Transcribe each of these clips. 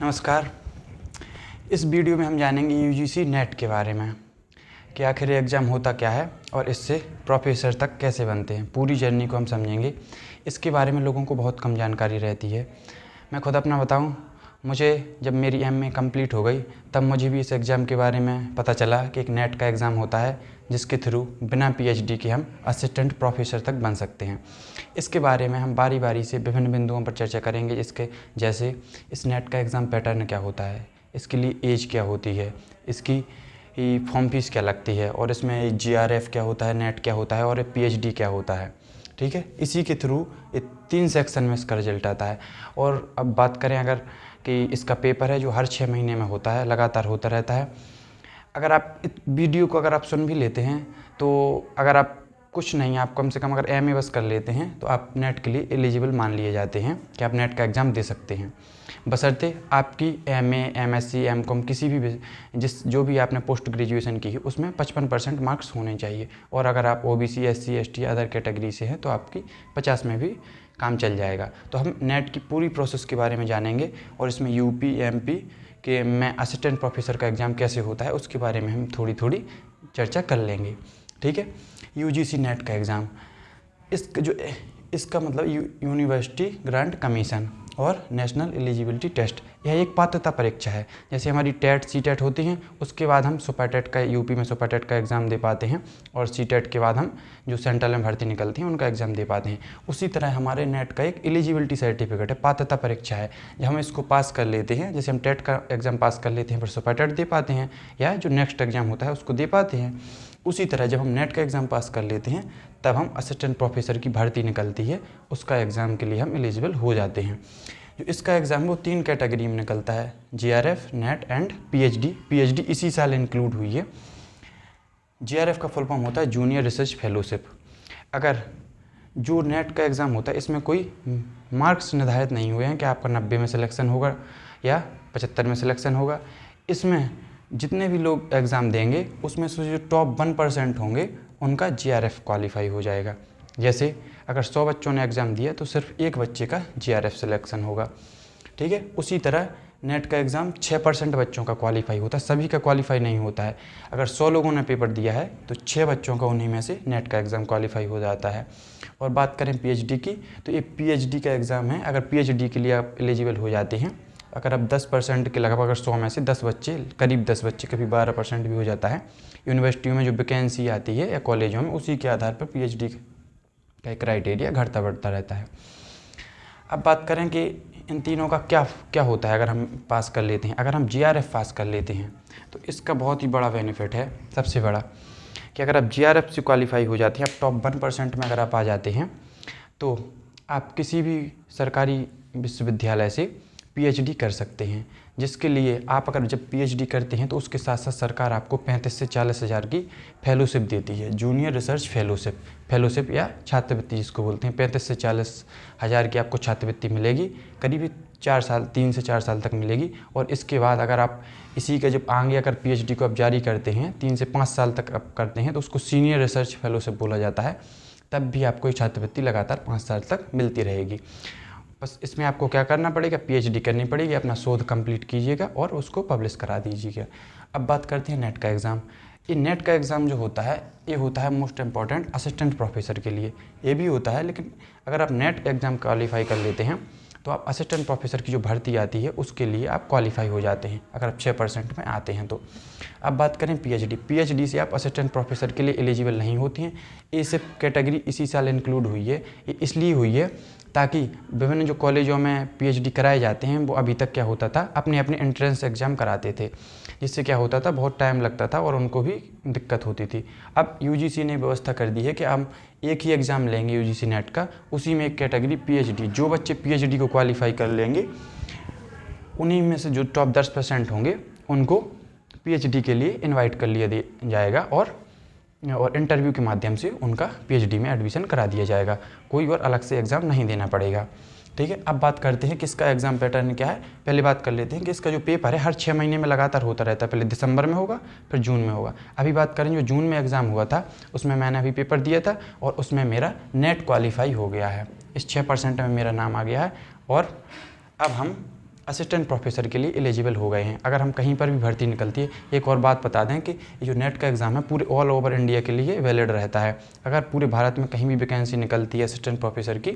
नमस्कार। इस वीडियो में हम जानेंगे यूजीसी नेट के बारे में कि आखिर एग्ज़ाम होता क्या है और इससे प्रोफेसर तक कैसे बनते हैं। पूरी जर्नी को हम समझेंगे। इसके बारे में लोगों को बहुत कम जानकारी रहती है। मैं खुद अपना बताऊं, मुझे जब मेरी एमए कंप्लीट हो गई तब मुझे भी इस एग्ज़ाम के बारे में पता चला कि एक नेट का एग्ज़ाम होता है जिसके थ्रू बिना पीएचडी के हम असिस्टेंट प्रोफेसर तक बन सकते हैं। इसके बारे में हम बारी बारी से विभिन्न बिंदुओं पर चर्चा करेंगे। जैसे इस नेट का एग्ज़ाम पैटर्न क्या होता है, इसके लिए एज क्या होती है, इसकी फॉर्म फीस क्या लगती है, और इसमें जीआरएफ क्या होता है, नेट क्या होता है और पीएचडी क्या होता है। ठीक है, इसी के थ्रू 3 सेक्शन में इसका रिजल्ट आता है। और अब बात करें अगर कि इसका पेपर है जो हर 6 महीने में होता है, लगातार होता रहता है। अगर आप इस वीडियो को अगर आप सुन भी लेते हैं तो अगर आप कुछ नहीं, आप कम से कम अगर एमए बस कर लेते हैं तो आप नेट के लिए एलिजिबल मान लिए जाते हैं कि आप नेट का एग्ज़ाम दे सकते हैं, बशर्ते आपकी एमए, एमएससी, एमकॉम किसी भी जो भी आपने पोस्ट ग्रेजुएशन की है उसमें 55% मार्क्स होने चाहिए। और अगर आप OBC, SC, ST other category से हैं तो आपकी 50 में भी काम चल जाएगा। तो हम नेट की पूरी प्रोसेस के बारे में जानेंगे और इसमें यूपी, एमपी के में असिस्टेंट प्रोफेसर का एग्ज़ाम कैसे होता है उसके बारे में हम थोड़ी थोड़ी चर्चा कर लेंगे। ठीक है, यूजीसी नेट का एग्ज़ाम इसका मतलब यूनिवर्सिटी ग्रांट कमीशन और नेशनल एलिजिबिलिटी टेस्ट, यह एक पात्रता परीक्षा है। जैसे हमारी टेट, सीटेट होती हैं, उसके बाद हम सुपरटेट का, यूपी में सुपरटेट का एग्ज़ाम दे पाते हैं और सीटेट के बाद हम जो सेंट्रल में भर्ती निकलती हैं उनका एग्ज़ाम दे पाते हैं। उसी तरह हमारे नेट का एक एलिजिबिलिटी सर्टिफिकेट है, पात्रता परीक्षा है। जब हम इसको पास कर लेते हैं, जैसे हम टेट का एग्ज़ाम पास कर लेते हैं फिर सुपरटेट दे पाते हैं या जो नेक्स्ट एग्ज़ाम होता है उसको दे पाते हैं। उसी तरह जब हम नेट का एग्ज़ाम पास कर लेते हैं तब हम असिस्टेंट प्रोफेसर की भर्ती निकलती है, उसका एग्ज़ाम के लिए हम एलिजिबल हो जाते हैं। जो इसका एग्ज़ाम वो 3 कैटेगरी में निकलता है, GRF, net and PhD. PhD इसी साल इंक्लूड हुई है। जीआरएफ का फुल फॉर्म होता है जूनियर रिसर्च फेलोशिप। अगर जो नेट का एग्ज़ाम होता है इसमें कोई मार्क्स निर्धारित नहीं हुए हैं कि आपका 90 में सिलेक्शन होगा या 75 में सिलेक्शन होगा। इसमें जितने भी लोग एग्ज़ाम देंगे उसमें से जो टॉप 1% होंगे उनका जीआरएफ क्वालिफाई हो जाएगा। जैसे अगर 100 बच्चों ने एग्ज़ाम दिया तो सिर्फ एक बच्चे का जीआरएफ सिलेक्शन होगा। ठीक है, उसी तरह नेट का एग्ज़ाम 6% बच्चों का क्वालिफाई होता है, सभी का क्वालिफाई नहीं होता है। अगर 100 लोगों ने पेपर दिया है तो 6 बच्चों का उन्हीं में से नेट का एग्ज़ाम क्वालिफाई हो जाता है। और बात करें पीएचडी की, तो ये पीएचडी का एग्ज़ाम है। अगर पीएचडी के लिए आप एलिजिबल हो जाते हैं, अगर आप 10% के लगभग, अगर 100 में से 10 बच्चे, करीब 10 बच्चे, कभी 12% भी हो जाता है, यूनिवर्सिटियों में जो वैकेंसी आती है या कॉलेजों में, उसी के आधार पर पीएचडी का क्राइटेरिया घटता बढ़ता रहता है। अब बात करें कि इन तीनों का क्या होता है अगर हम पास कर लेते हैं। अगर हम जीआरएफ पास कर लेते हैं तो इसका बहुत ही बड़ा बेनिफिट है, सबसे बड़ा, कि अगर आप जीआरएफ से क्वालिफाई हो जाते हैं, आप टॉप 1% में अगर आप आ जाते हैं तो आप किसी भी सरकारी विश्वविद्यालय से पीएचडी कर सकते हैं। जिसके लिए आप अगर जब पीएचडी करते हैं तो उसके साथ साथ सरकार आपको 35 से 40 हज़ार की फेलोशिप देती है, जूनियर रिसर्च फेलोशिप या छात्रवृत्ति जिसको बोलते हैं। 35 से 40 हज़ार की आपको छात्रवृत्ति मिलेगी, करीब 4 साल, 3 से 4 साल तक मिलेगी। और इसके बाद अगर आप इसी का जब आगे अगर पीएचडी को आप जारी करते हैं, 3 से 5 साल तक आप करते हैं, तो उसको सीनियर रिसर्च फेलोशिप बोला जाता है। तब भी आपको ये छात्रवृत्ति लगातार 5 साल तक मिलती रहेगी। बस इसमें आपको क्या करना पड़ेगा, पीएचडी करनी पड़ेगी, अपना शोध कंप्लीट कीजिएगा और उसको पब्लिश करा दीजिएगा। अब बात करते हैं नेट का एग्ज़ाम। ये नेट का एग्ज़ाम जो होता है ये होता है मोस्ट इम्पॉर्टेंट असिस्टेंट प्रोफेसर के लिए। ये भी होता है, लेकिन अगर आप नेट एग्ज़ाम क्वालिफाई कर लेते हैं तो आप असिस्टेंट प्रोफेसर की जो भर्ती आती है उसके लिए आप क्वालिफाई हो जाते हैं, अगर आप 6% में आते हैं तो। अब बात करें पीएचडी से आप असिस्टेंट प्रोफेसर के लिए एलिजिबल नहीं होती हैं। ये सिर्फ कैटेगरी इसी साल इंक्लूड हुई है। ये इसलिए हुई है ताकि विभिन्न जो कॉलेजों में पीएचडी कराए जाते हैं वो अभी तक क्या होता था, अपने अपने एंट्रेंस एग्ज़ाम कराते थे, जिससे क्या होता था, बहुत टाइम लगता था और उनको भी दिक्कत होती थी। अब यूजीसी ने व्यवस्था कर दी है कि हम एक ही एग्ज़ाम लेंगे यूजीसी नेट का, उसी में एक कैटेगरी पीएचडी। जो बच्चे पीएचडी को क्वालिफाई कर लेंगे उन्हीं में से जो टॉप 10% होंगे उनको पीएचडी के लिए इनवाइट कर लिया जाएगा और इंटरव्यू के माध्यम से उनका पीएचडी में एडमिशन करा दिया जाएगा। कोई और अलग से एग्ज़ाम नहीं देना पड़ेगा। ठीक है, अब बात करते हैं कि इसका एग्ज़ाम पैटर्न क्या है। पहले बात कर लेते हैं कि इसका जो पेपर है हर 6 महीने में लगातार होता रहता है। पहले दिसंबर में होगा, फिर जून में होगा। अभी बात करें जो जून में एग्ज़ाम हुआ था उसमें मैंने अभी पेपर दिया था और उसमें मेरा नेट क्वालिफाई हो गया है। इस 6% में मेरा नाम आ गया है और अब हम असिस्टेंट प्रोफेसर के लिए एलिजिबल हो गए हैं। अगर हम कहीं पर भी भर्ती निकलती है, एक और बात बता दें कि ये जो नेट का एग्ज़ाम है पूरे ऑल ओवर इंडिया के लिए वैलिड रहता है। अगर पूरे भारत में कहीं भी वैकेंसी निकलती है असिस्टेंट प्रोफेसर की,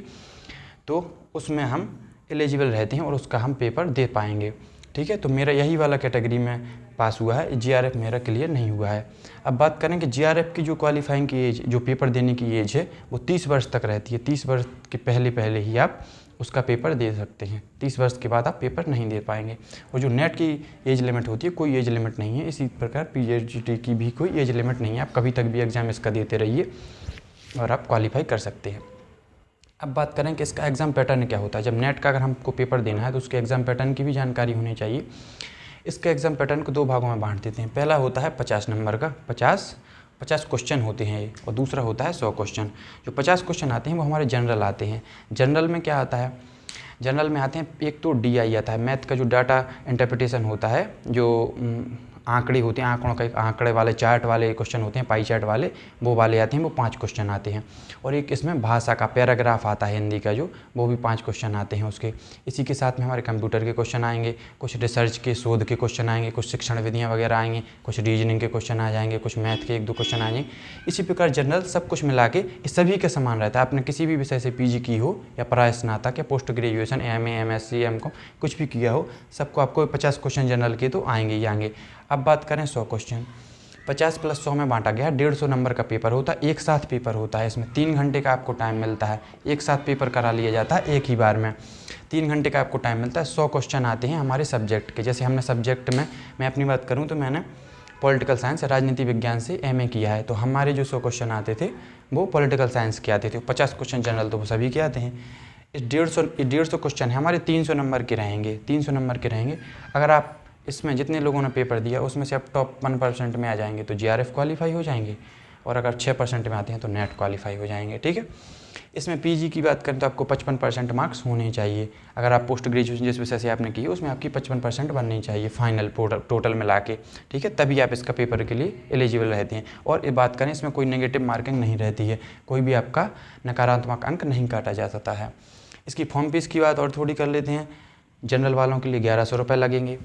तो उसमें हम एलिजिबल रहते हैं और उसका हम पेपर दे पाएंगे। ठीक है, तो मेरा यही वाला कैटेगरी में पास हुआ है, जीआरएफ मेरा क्लियर नहीं हुआ है। अब बात करें कि जीआरएफ की जो क्वालिफाइंग की एज, जो पेपर देने की एज है, वो 30 वर्ष तक रहती है। 30 वर्ष के पहले ही आप उसका पेपर दे सकते हैं। 30 वर्ष के बाद आप पेपर नहीं दे पाएंगे। और जो नेट की एज लिमिट होती है, कोई एज लिमिट नहीं है। इसी प्रकार पीएचडी की भी कोई एज लिमिट नहीं है। आप कभी तक भी एग्ज़ाम इसका देते रहिए और आप क्वालिफाई कर सकते हैं। अब बात करें कि इसका एग्ज़ाम पैटर्न क्या होता है। जब नेट का अगर हमको पेपर देना है तो उसके एग्ज़ाम पैटर्न की भी जानकारी होनी चाहिए। इसके एग्ज़ाम पैटर्न को 2 भागों में बांट देते हैं। पहला होता है 50 नंबर का, 50 क्वेश्चन होते हैं ये, और दूसरा होता है 100 क्वेश्चन। जो 50 क्वेश्चन आते हैं वो हमारे जनरल आते हैं। जनरल में क्या आता है, जनरल में आते हैं, एक तो DI आता है, मैथ का जो डाटा इंटरप्रिटेशन होता है, जो आंकड़े होते हैं, आंकड़ों का एक आंकड़े वाले चार्ट वाले क्वेश्चन होते हैं, पाई चार्ट वाले, वो वाले आते हैं, वो 5 क्वेश्चन आते हैं। और एक इसमें भाषा का पैराग्राफ आता है हिंदी का, जो वो भी 5 क्वेश्चन आते हैं उसके। इसी के साथ में हमारे कंप्यूटर के क्वेश्चन आएंगे, कुछ रिसर्च के शोध के क्वेश्चन आएंगे, कुछ शिक्षण विधियाँ वगैरह आएंगे, कुछ रीजनिंग के क्वेश्चन आ जाएंगे, कुछ मैथ के 1-2 क्वेश्चन आ जाएंगे। इसी प्रकार जनरल सब कुछ मिला के इस सभी के समान रहता है। आपने किसी भी विषय से PG की हो या प्रास्नातक या post graduation, MA, MSc, MCOM कुछ भी किया हो, सबको आपको 50 क्वेश्चन जनरल के तो आएंगे ही आएंगे। अब बात करें 100 क्वेश्चन, 50 + 100 में बांटा गया है। 150 नंबर का पेपर होता है, एक साथ पेपर होता है। इसमें 3 घंटे का आपको टाइम मिलता है, एक साथ पेपर करा लिया जाता है एक ही बार में। 3 घंटे का आपको टाइम मिलता है। 100 क्वेश्चन आते हैं हमारे सब्जेक्ट के। जैसे हमने सब्जेक्ट में, मैं अपनी बात करूँ तो मैंने पॉलिटिकल साइंस, राजनीति विज्ञान से MA किया है, तो हमारे जो 100 क्वेश्चन आते थे वो पॉलिटिकल साइंस के आते थे। 50 क्वेश्चन जनरल तो वो सभी के आते हैं। इस 150 क्वेश्चन है हमारे 300 नंबर के रहेंगे, 300 नंबर के रहेंगे। अगर आप इसमें जितने लोगों ने पेपर दिया उसमें से आप टॉप 1% में आ जाएंगे तो जीआरएफ क्वालिफाई हो जाएंगे, और अगर 6% में आते हैं तो नेट क्वालिफाई हो जाएंगे। ठीक है, इसमें PG की बात करें तो आपको 55% मार्क्स होने चाहिए। अगर आप पोस्ट ग्रेजुएशन जिस विषय से आपने की उसमें आपकी 55% बननी चाहिए फाइनल टोटल मिला के। ठीक है, तभी आप इसका पेपर के लिए एलिजिबल रहते हैं। और ये बात करें, इसमें कोई नेगेटिव मार्किंग नहीं रहती है, कोई भी आपका नकारात्मक अंक नहीं काटा जा सकता है। इसकी फॉर्म फीस की बात और थोड़ी कर लेते हैं। जनरल वालों के लिए 1100 रुपये लगेंगे,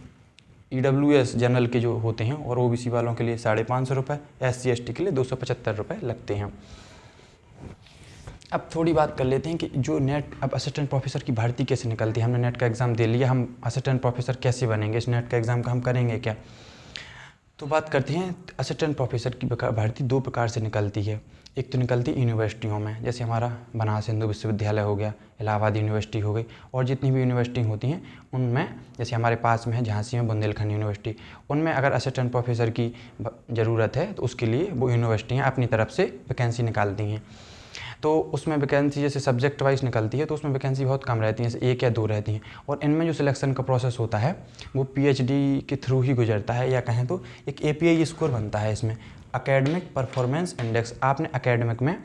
EWS जनरल के जो होते हैं, और OBC वालों के लिए 550 रुपये, SC ST के लिए 275 रुपये लगते हैं। अब थोड़ी बात कर लेते हैं कि जो नेट, अब असिस्टेंट प्रोफेसर की भर्ती कैसे निकलती है। हमने नेट का एग्ज़ाम दे लिया, हम असिस्टेंट प्रोफेसर कैसे बनेंगे, इस नेट का एग्ज़ाम का हम करेंगे क्या। तो बात करते हैं, असिस्टेंट प्रोफेसर की भर्ती 2 प्रकार से निकलती है। एक तो निकलती है यूनिवर्सिटियों में, जैसे हमारा बनारस हिंदू विश्वविद्यालय हो गया, इलाहाबाद यूनिवर्सिटी हो गई, और जितनी भी यूनिवर्सिटी होती हैं उनमें, जैसे हमारे पास में है झांसी में बुंदेलखंड यूनिवर्सिटी, उनमें अगर असिस्टेंट प्रोफेसर की ज़रूरत है तो उसके लिए वो यूनिवर्सिटियाँ अपनी तरफ से वैकेंसी निकालती हैं। तो उसमें वैकेंसी जैसे सब्जेक्ट वाइज निकलती है तो उसमें वैकेंसी बहुत कम रहती है, जैसे 1 या 2 रहती हैं। और इनमें जो सिलेक्शन का प्रोसेस होता है वो PhD के थ्रू ही गुजरता है, या कहें तो एक API स्कोर बनता है इसमें, एकेडमिक परफॉर्मेंस इंडेक्स। आपने एकेडमिक में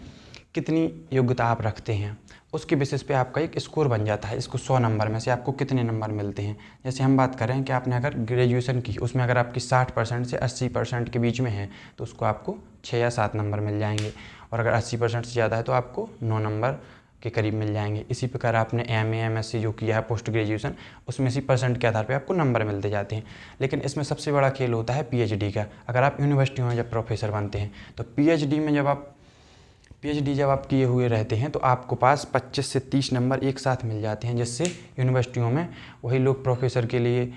कितनी योग्यता आप रखते हैं उसके बेसिस पे आपका एक स्कोर बन जाता है। इसको 100 नंबर में से आपको कितने नंबर मिलते हैं। जैसे हम बात करें कि आपने अगर ग्रेजुएशन की, उसमें अगर आपकी 60% से 80% के बीच में है तो उसको आपको 6 या 7 नंबर मिल जाएंगे, और अगर 80% से ज़्यादा है तो आपको 9 नंबर के करीब मिल जाएंगे। इसी प्रकार आपने MA MSc जो किया है पोस्ट ग्रेजुएशन, उसमें 80% के आधार पे आपको नंबर मिलते जाते हैं। लेकिन इसमें सबसे बड़ा खेल होता है PhD का। अगर आप यूनिवर्सिटियों में जब प्रोफेसर बनते हैं तो PhD में जब आप किए हुए रहते हैं तो आपको पास 25 से 30 नंबर एक साथ मिल जाते हैं, जिससे यूनिवर्सिटियों में वही लोग प्रोफेसर के लिए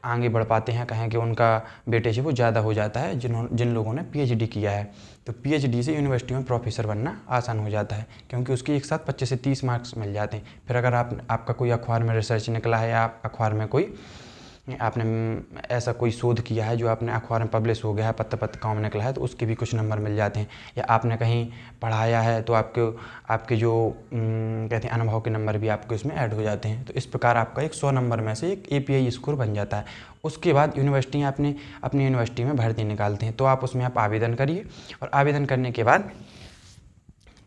आगे बढ़ पाते हैं। कहें कि उनका वेटेज वो ज़्यादा हो जाता है जिन लोगों ने PhD किया है। तो PhD से यूनिवर्सिटी में प्रोफेसर बनना आसान हो जाता है, क्योंकि उसकी एक साथ 25 से 30 मार्क्स मिल जाते हैं। फिर अगर आपका कोई अखबार में रिसर्च निकला है, या अखबार में आपने ऐसा कोई शोध किया है जो आपने अखबार में पब्लिश हो गया है, पत्रिकाओं में निकला है, तो उसके भी कुछ नंबर मिल जाते हैं। या आपने कहीं पढ़ाया है तो आपके जो कहते हैं अनुभव के नंबर भी आपको इसमें ऐड हो जाते हैं। तो इस प्रकार आपका एक 100 नंबर में से एक API स्कोर बन जाता है। उसके बाद यूनिवर्सिटियाँ अपनी यूनिवर्सिटी में भर्ती निकालते हैं, तो आप उसमें आवेदन करिए, और आवेदन करने के बाद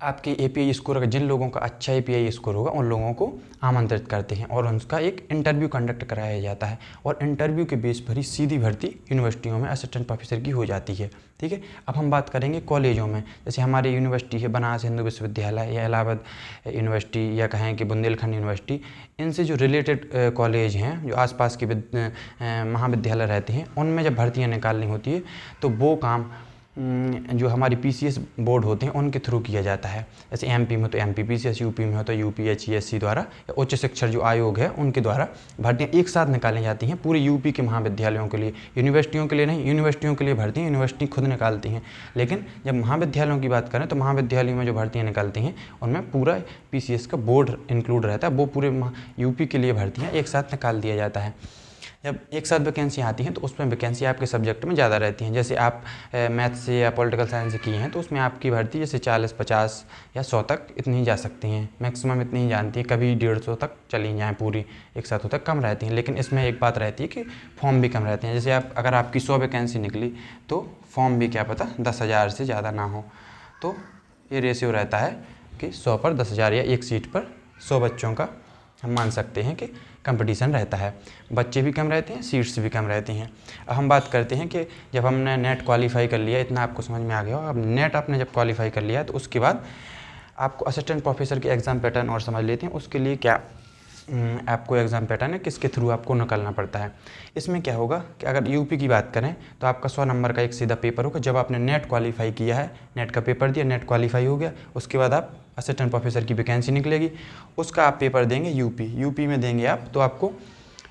आपके API स्कोर, अगर जिन लोगों का अच्छा API स्कोर होगा उन लोगों को आमंत्रित करते हैं और उनका एक इंटरव्यू कंडक्ट कराया जाता है और इंटरव्यू के बेस पर ही सीधी भर्ती यूनिवर्सिटियों में असिस्टेंट प्रोफेसर की हो जाती है। ठीक है, अब हम बात करेंगे कॉलेजों में। जैसे हमारी यूनिवर्सिटी है बनारस हिंदू विश्वविद्यालय या इलाहाबाद यूनिवर्सिटी या कहें कि बुंदेलखंड यूनिवर्सिटी, इनसे जो रिलेटेड कॉलेज हैं, जो आसपास के महाविद्यालय रहते हैं, उनमें जब भर्तियाँ निकालनी होती है तो वो काम जो हमारी PCS बोर्ड होते हैं उनके थ्रू किया जाता है। जैसे MP में तो MP PCS, यूपी में हो तो UPHESC द्वारा, या उच्च शिक्षा जो आयोग है उनके द्वारा भर्तियाँ एक साथ निकाली जाती हैं पूरे यूपी के महाविद्यालयों के लिए। यूनिवर्सिटियों के लिए नहीं, यूनिवर्सिटियों के लिए भर्तियाँ यूनिवर्सिटी खुद निकालती हैं, लेकिन जब महाविद्यालयों की बात करें तो महाविद्यालयों में जो भर्तियाँ निकालती हैं उनमें पूरा PCS का बोर्ड इंक्लूड रहता है। वो पूरे यूपी के लिए भर्तियाँ एक साथ निकाल दिया जाता है। जब एक साथ वैकेंसी आती हैं तो उसमें वैकेंसी आपके सब्जेक्ट में ज़्यादा रहती हैं। जैसे आप मैथ से या पॉलिटिकल साइंस से की हैं तो उसमें आपकी भर्ती जैसे 40, 50 या 100 तक इतनी ही जा सकती हैं, मैक्सिमम इतनी ही जानती हैं, कभी 150 तक चली जाएँ पूरी एक साथ तक कम रहती हैं। लेकिन इसमें एक बात रहती है कि फॉर्म भी कम रहते हैं। जैसे आप अगर आपकी 100 वैकेंसी निकली तो फॉर्म भी क्या पता 10,000 से ज़्यादा ना हो, तो ये रेशियो रहता है कि 100 पर 10,000 या एक सीट पर 100 बच्चों का हम मान सकते हैं कि कंपटीशन रहता है। बच्चे भी कम रहते हैं, सीट्स भी कम रहती हैं। अब हम बात करते हैं कि जब हमने नेट क्वालिफाई कर लिया, इतना आपको समझ में आ गया हो। अब नेट आपने जब क्वालिफाई कर लिया तो उसके बाद आपको असिस्टेंट प्रोफेसर के एग्ज़ाम पैटर्न और समझ लेते हैं। उसके लिए क्या आपको एग्ज़ाम पैटर्न है, किसके थ्रू आपको निकलना पड़ता है। इसमें क्या होगा कि अगर यूपी की बात करें तो आपका 100 नंबर का एक सीधा पेपर होगा। जब आपने नेट क्वालिफाई किया है, नेट का पेपर दिया, नेट क्वालिफाई हो गया, उसके बाद आप असिस्टेंट प्रोफेसर की वैकेंसी निकलेगी, उसका आप पेपर देंगे यूपी में देंगे आप, तो आपको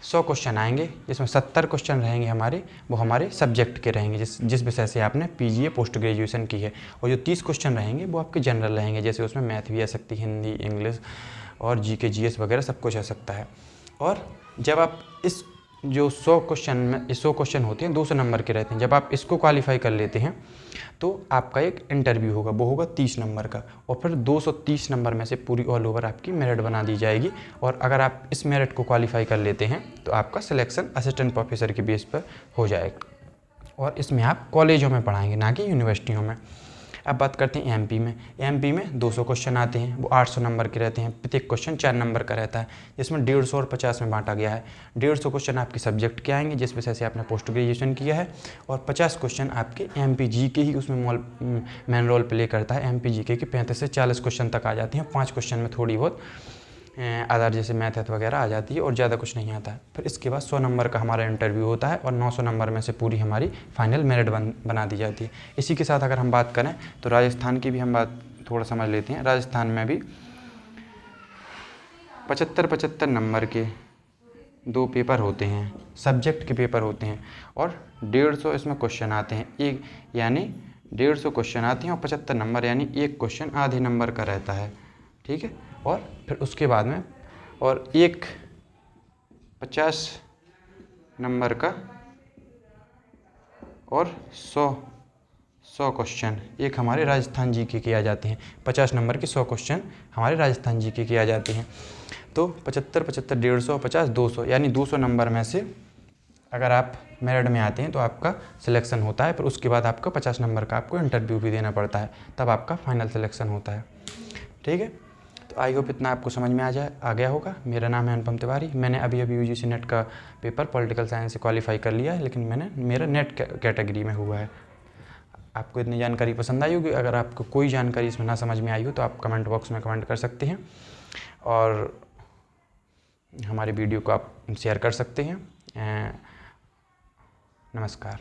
100 क्वेश्चन आएंगे, जिसमें 70 क्वेश्चन रहेंगे हमारे, वो हमारे सब्जेक्ट के रहेंगे, जिस विषय से आपने PGA पोस्ट ग्रेजुएशन की है। और जो 30 क्वेश्चन रहेंगे वो आपके जनरल रहेंगे, जैसे उसमें मैथ भी आ सकती है, हिंदी, इंग्लिश और GK GS वगैरह सब कुछ आ सकता है। और जब आप इस जो 100 क्वेश्चन में 100 क्वेश्चन होते हैं 200 नंबर के रहते हैं, जब आप इसको क्वालिफाई कर लेते हैं तो आपका एक इंटरव्यू होगा, वो होगा 30 नंबर का, और फिर 230 नंबर में से पूरी ऑल ओवर आपकी मेरिट बना दी जाएगी। और अगर आप इस मेरिट को क्वालिफाई कर लेते हैं तो आपका सिलेक्शन असिस्टेंट प्रोफेसर के बेस पर हो जाएगा, और इसमें आप कॉलेजों में पढ़ाएंगे, ना कि यूनिवर्सिटियों में। अब बात करते हैं MP में। MP में 200 क्वेश्चन आते हैं, वो 800 नंबर के रहते हैं। प्रत्येक क्वेश्चन 4 नंबर का रहता है, जिसमें 150 और 50 में बांटा गया है। 150 क्वेश्चन आपके सब्जेक्ट के आएंगे, जिस विषय से आपने पोस्ट ग्रेजुएशन किया है, और 50 क्वेश्चन आपके MP GK ही उसमें मेन रोल प्ले करता है। MP GK के 35 से 40 क्वेश्चन तक आ जाती हैं। 5 क्वेश्चन में थोड़ी बहुत आधार जैसे मैथ वगैरह आ जाती है, और ज़्यादा कुछ नहीं आता है। फिर इसके बाद 100 नंबर का हमारा इंटरव्यू होता है, और 900 नंबर में से पूरी हमारी फाइनल मेरिट बना दी जाती है। इसी के साथ अगर हम बात करें तो राजस्थान की भी हम बात थोड़ा समझ लेते हैं। राजस्थान में भी 75-75 नंबर के 2 पेपर होते हैं, सब्जेक्ट के पेपर होते हैं, और 150 इसमें क्वेश्चन आते हैं, एक यानी 150 क्वेश्चन आते हैं, और 75 नंबर यानी एक क्वेश्चन आधे नंबर का रहता है। ठीक है, और फिर उसके बाद में और एक 50 नंबर का और 100 क्वेश्चन एक हमारे राजस्थान GK के आ जाते हैं। 50 नंबर के 100 क्वेश्चन हमारे राजस्थान GK के आ जाते हैं। तो 75, 150, 50, 200 यानी 200 नंबर में से अगर आप मेरिट में आते हैं तो आपका सिलेक्शन होता है। फिर उसके बाद आपका 50 नंबर का आपको इंटरव्यू भी देना पड़ता है, तब आपका फाइनल सिलेक्शन होता है। ठीक है, तो आई होप इतना आपको समझ में आ गया होगा। मेरा नाम है अनुपम तिवारी। मैंने अभी UGC नेट का पेपर पॉलिटिकल साइंस से क्वालिफाई कर लिया है, लेकिन मेरा नेट कैटेगरी में हुआ है। आपको इतनी जानकारी पसंद आई होगी। अगर आपको कोई जानकारी इसमें ना समझ में आई हो तो आप कमेंट बॉक्स में कमेंट कर सकते हैं, और हमारे वीडियो को आप शेयर कर सकते हैं। नमस्कार।